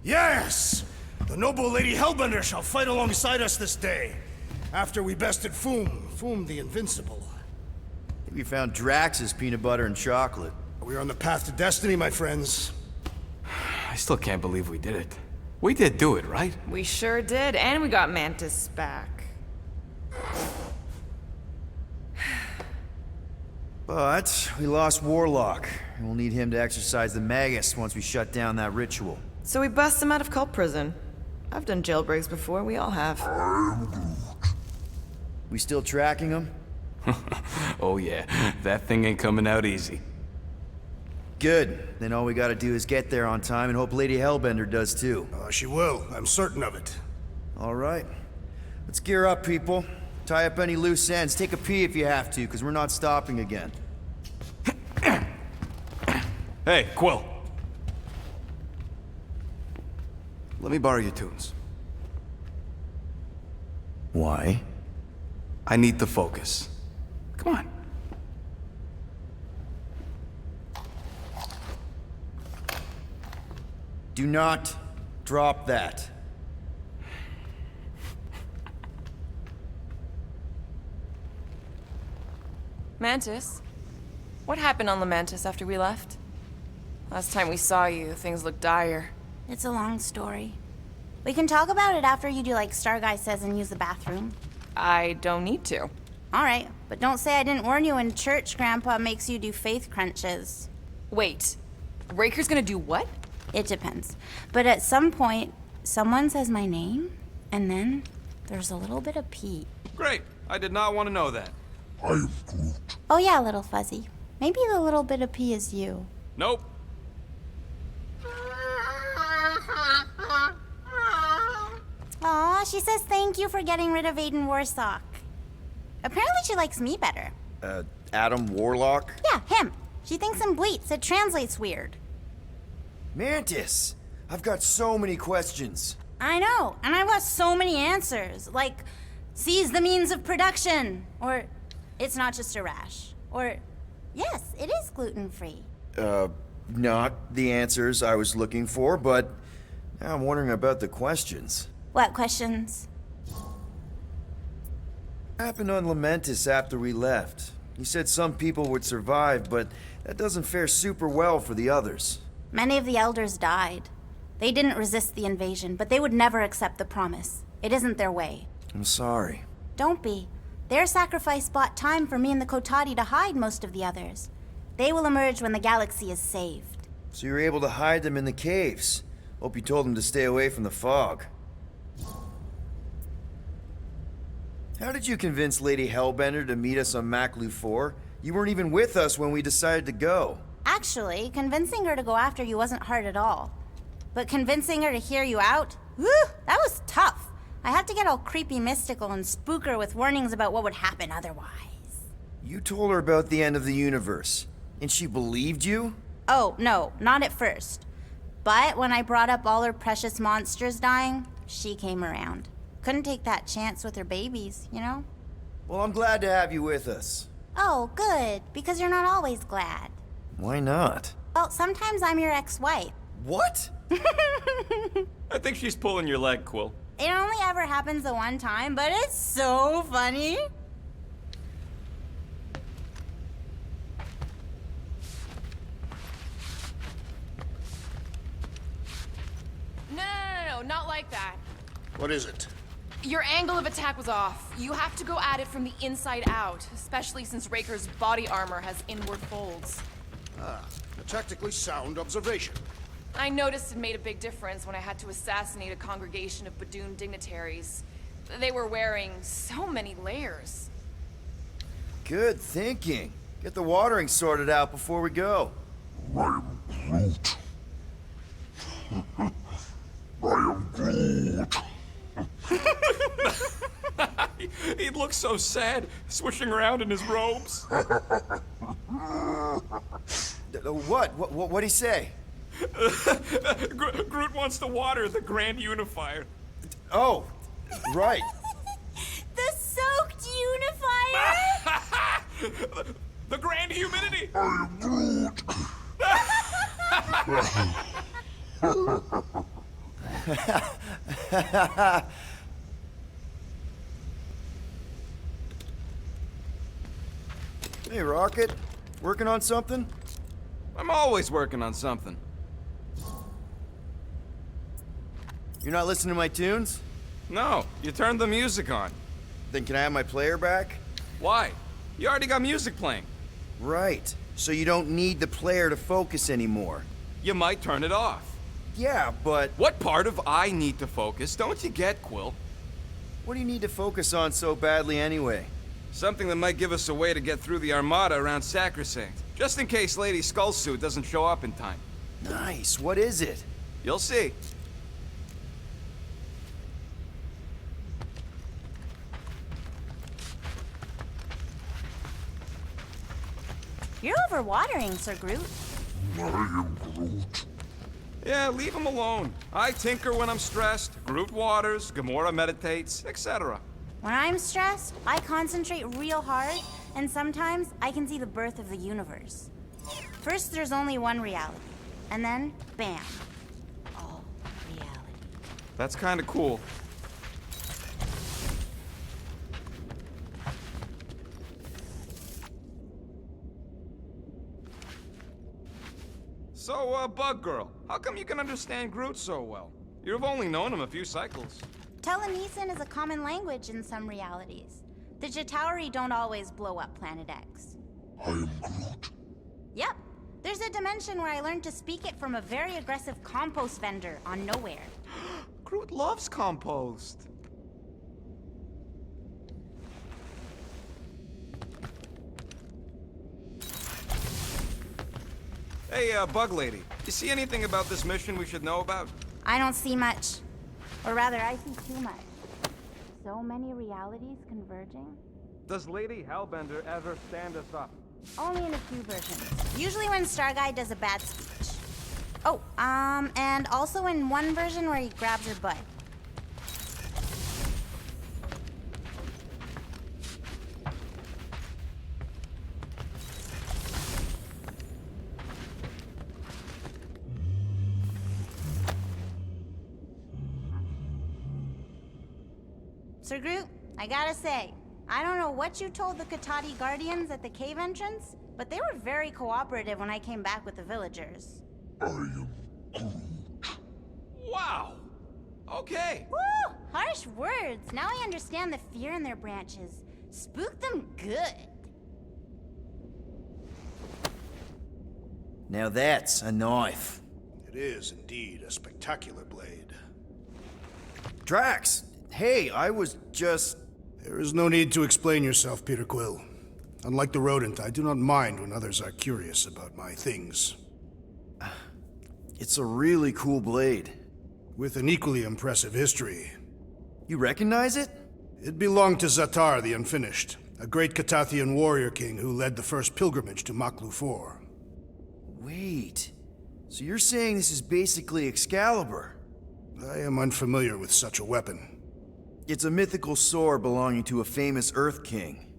Yes! The noble Lady Hellbender shall fight alongside us this day, after we bested Foom the Invincible. I think we found Drax's peanut butter and chocolate. We are on the path to destiny, my friends. I still can't believe we did it. We did do it, right? We sure did, and we got Mantis back. But we lost Warlock, and we'll need him to exercise the Magus once we shut down that ritual. So we bust him out of cult prison. I've done jailbreaks before, we all have. We still tracking him? Oh yeah, that thing ain't coming out easy. Good. Then all we gotta do is get there on time and hope Lady Hellbender does too. She will. I'm certain of it. All right. Let's gear up, people. Tie up any loose ends. Take a pee if you have to, because we're not stopping again. Hey, Quill. Let me borrow your tunes. Why? I need to focus. Come on. Do not drop that. Mantis? What happened on Lamentis after we left? Last time we saw you, things looked dire. It's a long story. We can talk about it after you do like Starguy says and use the bathroom. I don't need to. Alright, but don't say I didn't warn you in church Grandpa makes you do faith crunches. Wait, Raker's gonna do what? It depends. But at some point, someone says my name, and then there's a little bit of pee. Great. I did not want to know that. I am Groot. Oh yeah, little fuzzy. Maybe the little bit of pee is you. Nope. Aw, she says thank you for getting rid of Aiden Warsock. Apparently she likes me better. Adam Warlock? Yeah, him. She thinks him bleats. It translates weird. Mantis! I've got so many questions. I know, and I've got so many answers. Like, seize the means of production. Or, it's not just a rash. Or, yes, it is gluten-free. Not the answers I was looking for, but now I'm wondering about the questions. What questions? What happened on Lamentis after we left? You said some people would survive, but that doesn't fare super well for the others. Many of the elders died. They didn't resist the invasion, but they would never accept the promise. It isn't their way. I'm sorry. Don't be. Their sacrifice bought time for me and the Kotati to hide most of the others. They will emerge when the galaxy is saved. So you were able to hide them in the caves. Hope you told them to stay away from the fog. How did you convince Lady Hellbender to meet us on Maklu 4? You weren't even with us when we decided to go. Actually, convincing her to go after you wasn't hard at all. But convincing her to hear you out? Whew, that was tough. I had to get all creepy mystical and spook her with warnings about what would happen otherwise. You told her about the end of the universe, and she believed you? Oh, no, not at first. But when I brought up all her precious monsters dying, she came around. Couldn't take that chance with her babies, you know? Well, I'm glad to have you with us. Oh, good, because you're not always glad. Why not? Well, sometimes I'm your ex-wife. What? I think she's pulling your leg, Quill. It only ever happens the one time, but it's so funny. No, not like that. What is it? Your angle of attack was off. You have to go at it from the inside out, especially since Raker's body armor has inward folds. A tactically sound observation. I noticed it made a big difference when I had to assassinate a congregation of Badoon dignitaries. They were wearing so many layers. Good thinking. Get the watering sorted out before we go. I am Groot. I am Groot. He looks so sad, swishing around in his robes. What'd he say? Groot wants to water the Grand Unifier. Oh, right. The soaked unifier? The Grand Humidity! I am Groot. Hey, Rocket. Working on something? I'm always working on something. You're not listening to my tunes? No, you turned the music on. Then can I have my player back? Why? You already got music playing. Right. So you don't need the player to focus anymore. You might turn it off. Yeah, but What part of I need to focus don't you get, Quill? what do you need to focus on so badly anyway? Something that might give us a way to get through the Armada around Sacrosanct. Just in case Lady Skullsuit doesn't show up in time. Nice. What is it? You'll see. You're overwatering, Sir Groot. I am Groot. Yeah, leave him alone. I tinker when I'm stressed, Groot waters, Gamora meditates, etc. When I'm stressed, I concentrate real hard, and sometimes I can see the birth of the universe. First, there's only one reality, and then, bam, all reality. That's kinda cool. So, Bug Girl, how come you can understand Groot so well? You've only known him a few cycles. Telenesin is a common language in some realities. The Chitauri don't always blow up Planet X. I am Groot. Yep, there's a dimension where I learned to speak it from a very aggressive compost vendor on Nowhere. Groot loves compost. Hey, Bug Lady, you see anything about this mission we should know about? I don't see much. Or rather, I see too much. So many realities converging. Does Lady Hellbender ever stand us up? Only in a few versions. Usually when Star Guy does a bad speech. Oh, and also in one version where he grabs her butt. Sir Groot, I gotta say, I don't know what you told the Katati Guardians at the cave entrance, but they were very cooperative when I came back with the villagers. I am Groot. Wow! Okay. Woo! Harsh words. Now I understand the fear in their branches. Spook them good. Now that's a knife. It is indeed a spectacular blade. Drax! Hey, I was just... There is no need to explain yourself, Peter Quill. Unlike the rodent, I do not mind when others are curious about my things. It's a really cool blade. With an equally impressive history. You recognize it? It belonged to Zatar the Unfinished, a great Katathian warrior king who led the first pilgrimage to Maklu 4. Wait... So you're saying this is basically Excalibur? I am unfamiliar with such a weapon. It's a mythical sword belonging to a famous Earth King.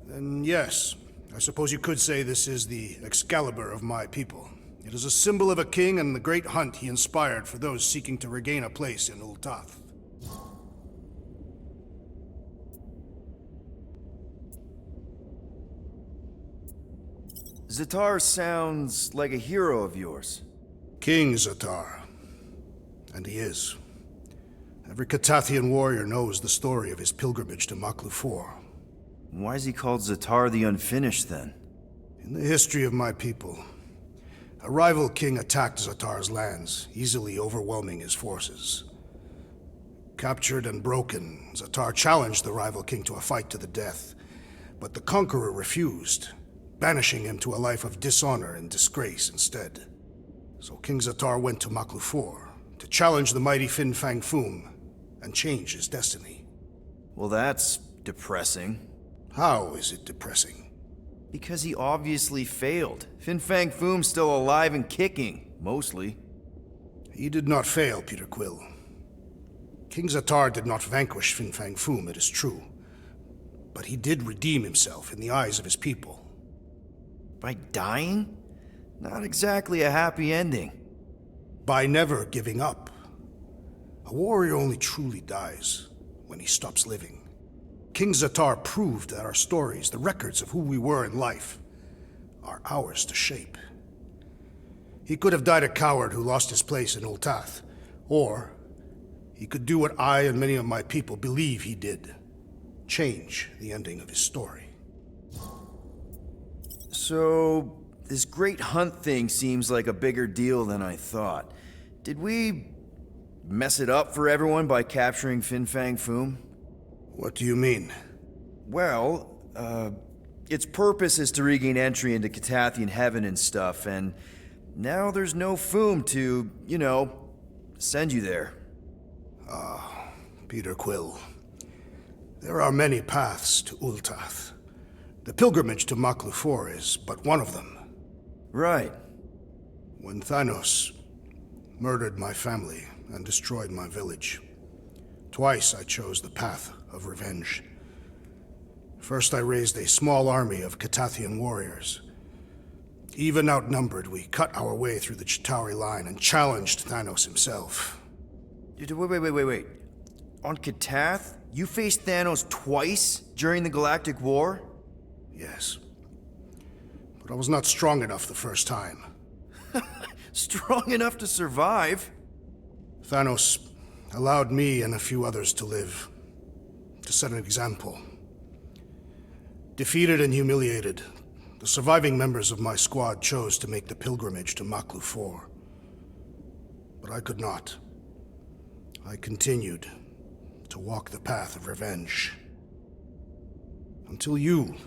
Then yes, I suppose you could say this is the Excalibur of my people. It is a symbol of a king and the great hunt he inspired for those seeking to regain a place in Ul'Tath. Zatar sounds like a hero of yours. King Zatar. And he is. Every Katathian warrior knows the story of his pilgrimage to Maklu 4. Why is he called Zatar the Unfinished, then? In the history of my people, a rival king attacked Zatar's lands, easily overwhelming his forces. Captured and broken, Zatar challenged the rival king to a fight to the death, but the conqueror refused, banishing him to a life of dishonor and disgrace instead. So King Zatar went to Maklu 4 to challenge the mighty Fin Fang Foom and change his destiny. Well, that's depressing. How is it depressing? Because he obviously failed. Fin Fang Foom's still alive and kicking, mostly. He did not fail, Peter Quill. King Zatar did not vanquish Fin Fang Foom, it is true. But he did redeem himself in the eyes of his people. By dying? Not exactly a happy ending. By never giving up. A warrior only truly dies when he stops living. King Zatar proved that our stories, the records of who we were in life, are ours to shape. He could have died a coward who lost his place in Ultath, or he could do what I and many of my people believe he did. Change the ending of his story. So, this great hunt thing seems like a bigger deal than I thought. Did we mess it up for everyone by capturing Fin Fang Foom? What do you mean? Well, its purpose is to regain entry into Catathian heaven and stuff, and now there's no Foom to, send you there. Peter Quill. There are many paths to Ultath. The pilgrimage to Maklufor is but one of them. Right. When Thanos murdered my family and destroyed my village, twice I chose the path of revenge. First, I raised a small army of Catathian warriors. Even outnumbered, we cut our way through the Chitauri line and challenged Thanos himself. Wait. On Catath, you faced Thanos twice during the Galactic War? Yes. But I was not strong enough the first time. Strong enough to survive? Thanos allowed me and a few others to live, to set an example. Defeated and humiliated, the surviving members of my squad chose to make the pilgrimage to Maklufor. But I could not. I continued to walk the path of revenge. Until you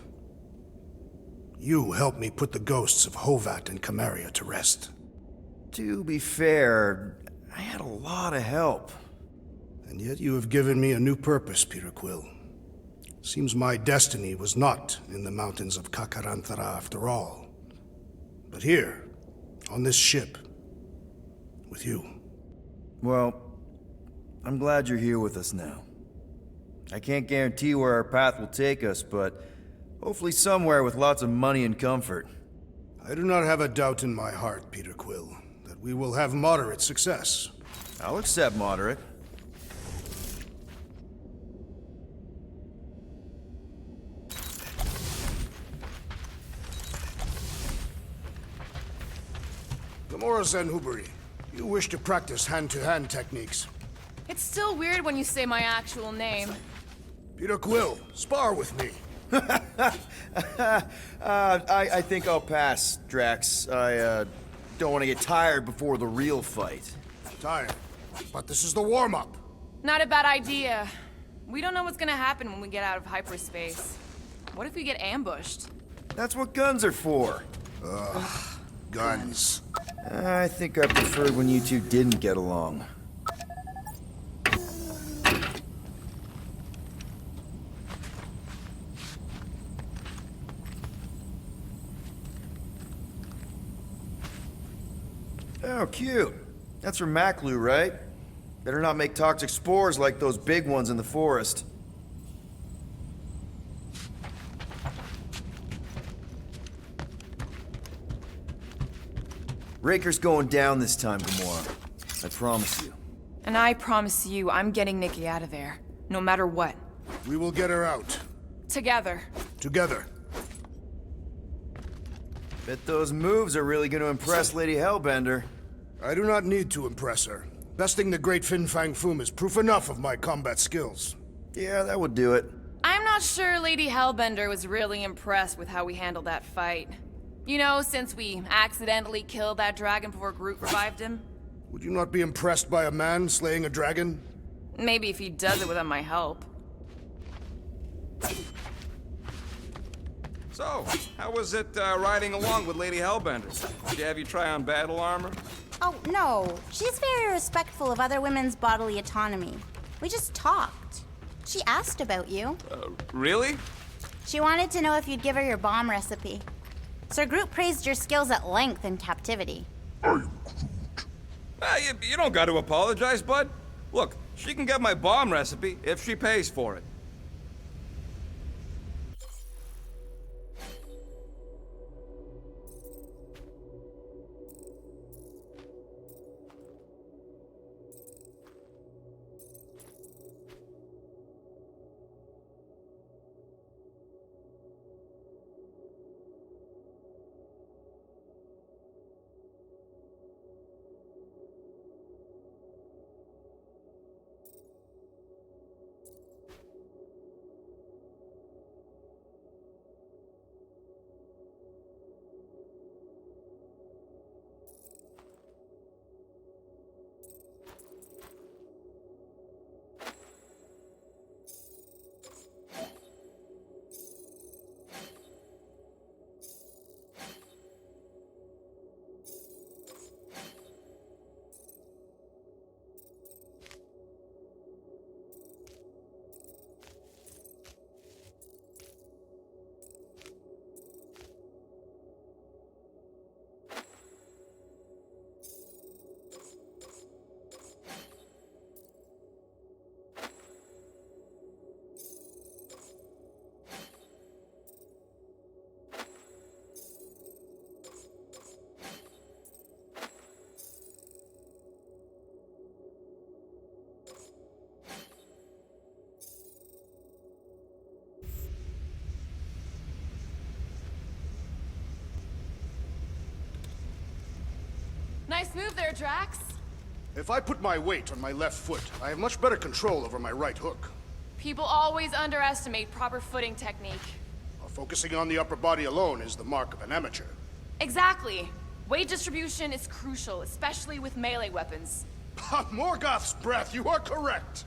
helped me put the ghosts of Hovat and Camaria to rest. To be fair, I had a lot of help. And yet you have given me a new purpose, Peter Quill. Seems my destiny was not in the mountains of Kakaranthara after all, but here, on this ship, with you. Well, I'm glad you're here with us now. I can't guarantee where our path will take us, but hopefully somewhere with lots of money and comfort. I do not have a doubt in my heart, Peter Quill, that we will have moderate success. I'll accept moderate. Gamora Zenhubari, you wish to practice hand-to-hand techniques. It's still weird when you say my actual name. Peter Quill, spar with me. I think I'll pass, Drax. I don't want to get tired before the real fight. Tired, but this is the warm-up. Not a bad idea. We don't know what's gonna happen when we get out of hyperspace. What if we get ambushed? That's what guns are for. Guns. I think I preferred when you two didn't get along. Oh, cute. That's from Maklu, right? Better not make toxic spores like those big ones in the forest. Raker's going down this time, Gamora. I promise you. And I promise you, I'm getting Nikki out of there. No matter what. We will get her out. Together. Together. Bet those moves are really gonna impress Lady Hellbender. I do not need to impress her. Besting the great Fin Fang Foom is proof enough of my combat skills. Yeah, that would do it. I'm not sure Lady Hellbender was really impressed with how we handled that fight. You know, since we accidentally killed that dragon before Groot revived him. Would you not be impressed by a man slaying a dragon? Maybe if he does it without my help. So, how was it riding along with Lady Hellbender? Did she have you try on battle armor? Oh, no. She's very respectful of other women's bodily autonomy. We just talked. She asked about you. Really? She wanted to know if you'd give her your bomb recipe. Sir Groot praised your skills at length in captivity. You don't got to apologize, bud. Look, she can get my bomb recipe if she pays for it. Nice move there, Drax. If I put my weight on my left foot, I have much better control over my right hook. People always underestimate proper footing technique. While focusing on the upper body alone is the mark of an amateur. Exactly. Weight distribution is crucial, especially with melee weapons. On Morgoth's breath, you are correct!